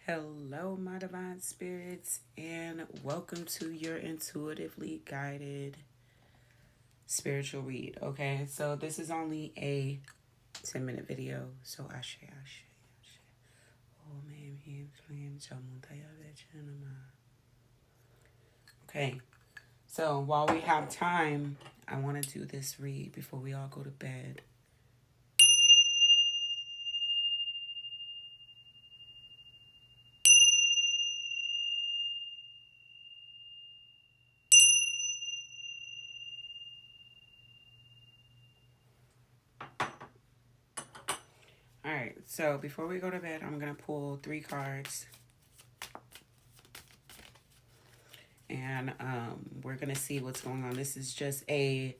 Hello, my divine spirits, and welcome to your intuitively guided spiritual read. Okay, so this is only a 10-minute video. So, ashe, ashe, ashe. Oh, man, okay, so while we have time, I want to do this read before we all go to bed. All right, so before we go to bed, I'm going to pull 3 cards. And we're going to see what's going on. This is just a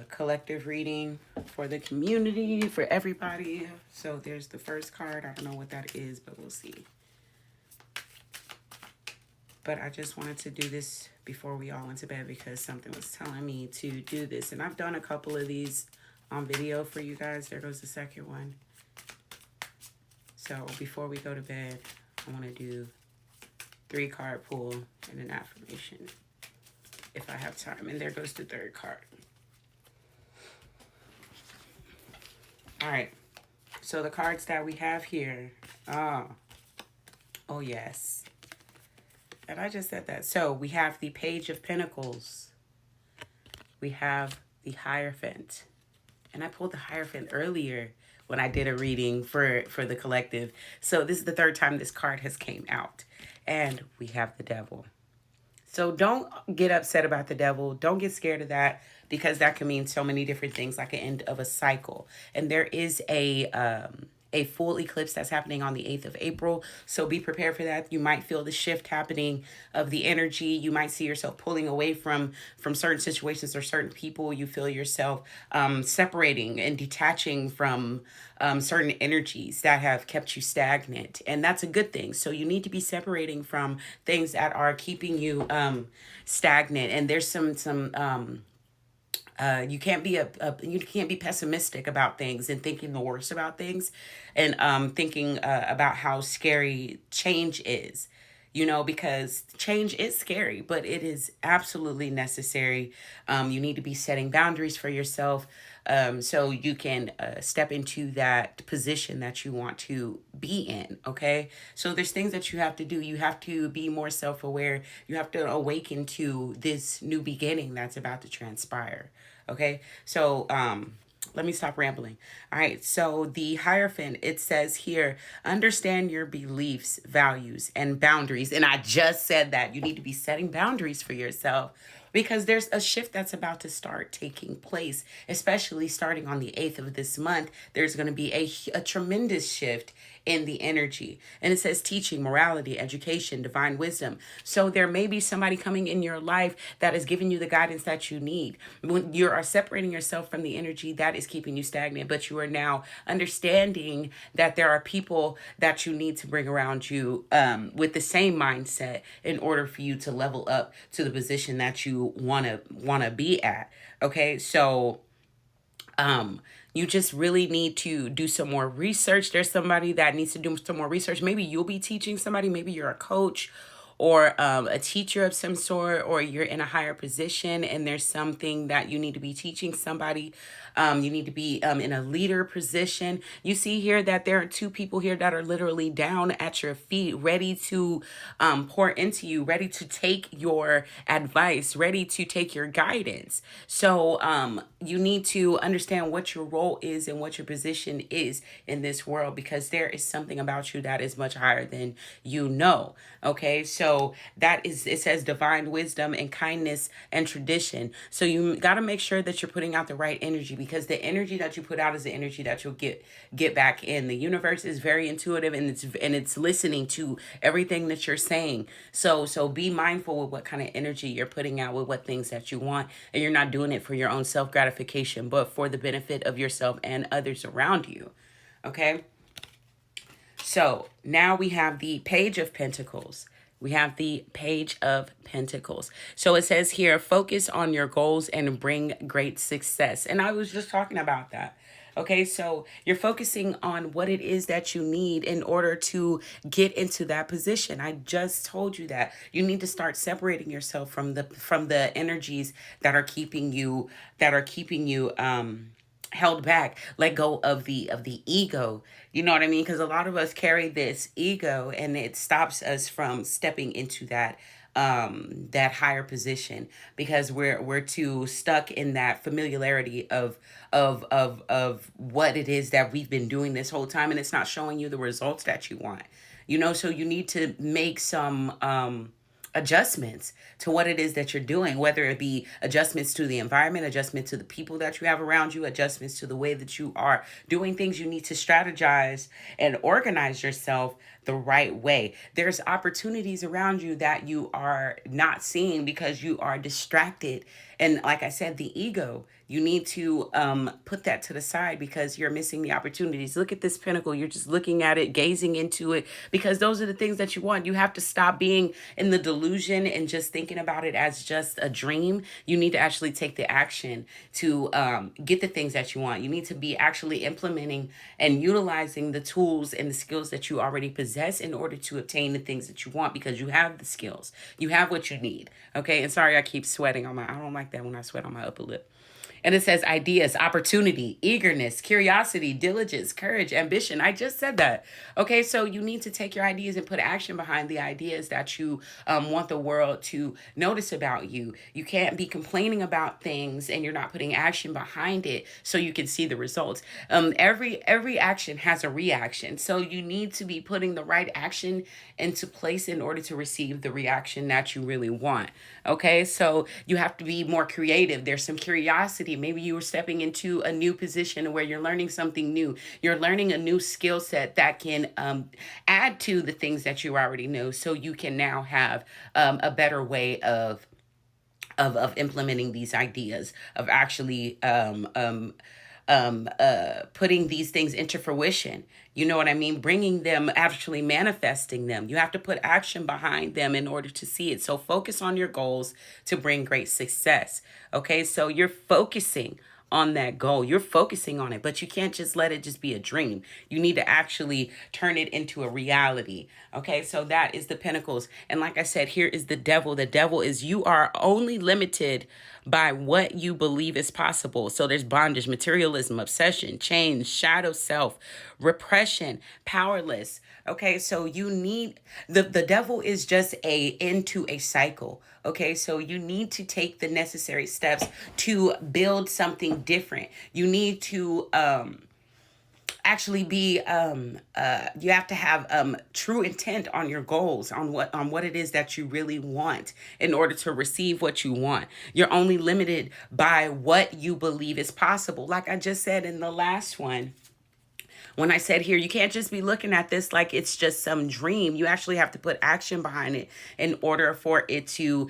collective reading for the community, for everybody. So there's the first card. I don't know what that is, but we'll see. But I just wanted to do this before we all went to bed because something was telling me to do this. And I've done a couple of these on video for you guys. There goes the second one. So before we go to bed, I want to do 3-card pull and an affirmation if I have time. And there goes the third card. All right. So the cards that we have here. Oh yes. And I just said that. So we have the Page of Pentacles. We have the Hierophant. And I pulled the Hierophant earlier when I did a reading for the collective. So this is the third time this card has came out. And we have the Devil. So don't get upset about the Devil. Don't get scared of that because that can mean so many different things, like an end of a cycle. And there is a full eclipse that's happening on the 8th of April. So be prepared for that. You might feel the shift happening of the energy. You might see yourself pulling away from certain situations or certain people. You feel yourself separating and detaching from certain energies that have kept you stagnant. And that's a good thing. So you need to be separating from things that are keeping you stagnant. And there's some you can't be you can't be pessimistic about things and thinking the worst about things, and thinking about how scary change is. Because change is scary, but it is absolutely necessary. You need to be setting boundaries for yourself, so you can step into that position that you want to be in. Okay, so there's things that you have to do. You have to be more self-aware. You have to awaken to this new beginning that's about to transpire. Okay, so let me stop rambling. All right, so the Hierophant, it says here, understand your beliefs, values, and boundaries. And I just said that you need to be setting boundaries for yourself because there's a shift that's about to start taking place, especially starting on the 8th of this month. There's going to be a tremendous shift in the energy. And it says teaching, morality, education, divine wisdom. So there may be somebody coming in your life that is giving you the guidance that you need. When you are separating yourself from the energy that is keeping you stagnant, but you are now understanding that there are people that you need to bring around you with the same mindset in order for you to level up to the position that you want to be at. Okay, so you just really need to do some more research. There's somebody that needs to do some more research. Maybe you'll be teaching somebody. Maybe you're a coach or a teacher of some sort, or you're in a higher position and there's something that you need to be teaching somebody. You need to be in a leader position. You see here that there are 2 people here that are literally down at your feet, ready to pour into you, ready to take your advice, ready to take your guidance. So you need to understand what your role is and what your position is in this world, because there is something about you that is much higher than you know. Okay, so that is, it says divine wisdom and kindness and tradition. So you got to make sure that you're putting out the right energy, because the energy that you put out is the energy that you'll get back in. The universe is very intuitive, and it's listening to everything that you're saying. So be mindful with what kind of energy you're putting out, with what things that you want, and you're not doing it for your own self gratification, but for the benefit of yourself and others around you. Okay. So now we have the Page of Pentacles. We have the Page of Pentacles. So it says here, focus on your goals and bring great success. And I was just talking about that. Okay, so you're focusing on what it is that you need in order to get into that position. I just told you that you need to start separating yourself from the energies that are keeping you held back. Let go of the ego. You know what I mean? Because a lot of us carry this ego, and it stops us from stepping into that higher position, because we're too stuck in that familiarity of what it is that we've been doing this whole time, and it's not showing you the results that you want. So you need to make some adjustments to what it is that you're doing, whether it be adjustments to the environment, adjustment to the people that you have around you, adjustments to the way that you are doing things. You need to strategize and organize yourself the right way. There's opportunities around you that you are not seeing because you are distracted. And like I said, the ego, you need to put that to the side because you're missing the opportunities. Look at this pinnacle. You're just looking at it, gazing into it, because those are the things that you want. You have to stop being in the delusion and just thinking about it as just a dream. You need to actually take the action to get the things that you want. You need to be actually implementing and utilizing the tools and the skills that you already possess in order to obtain the things that you want, because you have the skills. You have what you need. Okay. And sorry, I keep sweating on I don't like that when I sweat on my upper lip. And it says ideas, opportunity, eagerness, curiosity, diligence, courage, ambition. I just said that. Okay, so you need to take your ideas and put action behind the ideas that you want the world to notice about you. You can't be complaining about things and you're not putting action behind it so you can see the results. Every action has a reaction. So you need to be putting the right action into place in order to receive the reaction that you really want. Okay, so you have to be more creative. There's some curiosity. Maybe you were stepping into a new position where you're learning something new. You're learning a new skill set that can add to the things that you already know, so you can now have a better way of implementing these ideas, of actually putting these things into fruition. You know what I mean? Bringing them, actually manifesting them. You have to put action behind them in order to see it. So focus on your goals to bring great success. Okay, so you're focusing on that goal. You're focusing on it, but you can't just let it just be a dream. You need to actually turn it into a reality. Okay, so that is the pinnacles. And like I said, here is the devil. The devil is, you are only limited by what you believe is possible. So there's bondage, materialism, obsession, change, shadow self, repression, powerless. Okay, so you need the devil is just into a cycle. Okay, so you need to take the necessary steps to build something different. You need to actually be you have to have true intent on your goals, on what it is that you really want in order to receive what you want. You're only limited by what you believe is possible, like I just said in the last one. When I said here, you can't just be looking at this like it's just some dream. You actually have to put action behind it in order for it to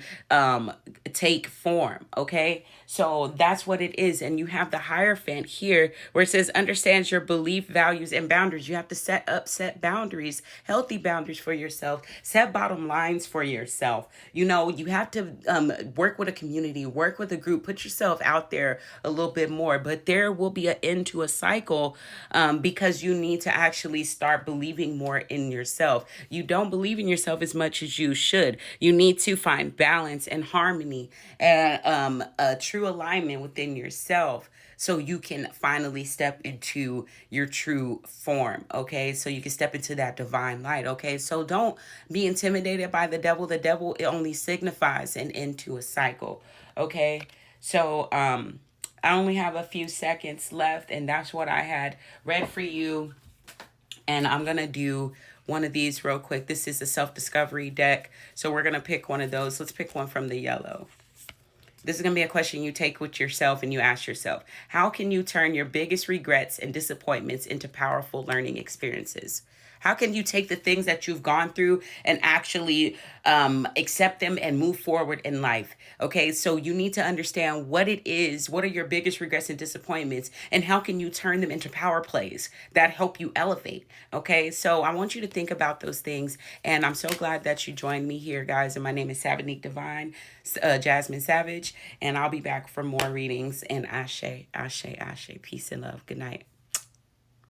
take form. Okay, so that's what it is. And you have the Hierophant here where it says understands your belief, values, and boundaries. You have to set boundaries, healthy boundaries for yourself, set bottom lines for yourself. You have to work with a community, work with a group, put yourself out there a little bit more. But there will be an end to a cycle because you need to actually start believing more in yourself. You don't believe in yourself as much as you should. You need to find balance and harmony and a true alignment within yourself, so you can finally step into your true form. Okay, so you can step into that divine light. Okay, so don't be intimidated by the devil. The devil, it only signifies an end to a cycle. Okay, so I only have a few seconds left, and that's what I had read for you. And I'm going to do one of these real quick. This is a self-discovery deck, so we're going to pick one of those. Let's pick one from the yellow. This is going to be a question you take with yourself and you ask yourself, how can you turn your biggest regrets and disappointments into powerful learning experiences? How can you take the things that you've gone through and actually accept them and move forward in life? Okay, so you need to understand what it is. What are your biggest regrets and disappointments? And how can you turn them into power plays that help you elevate? Okay, so I want you to think about those things. And I'm so glad that you joined me here, guys. And my name is Savanique Divine, Jasmine Savage. And I'll be back for more readings. And Ashe, Ashe, Ashe. Peace and love. Good night.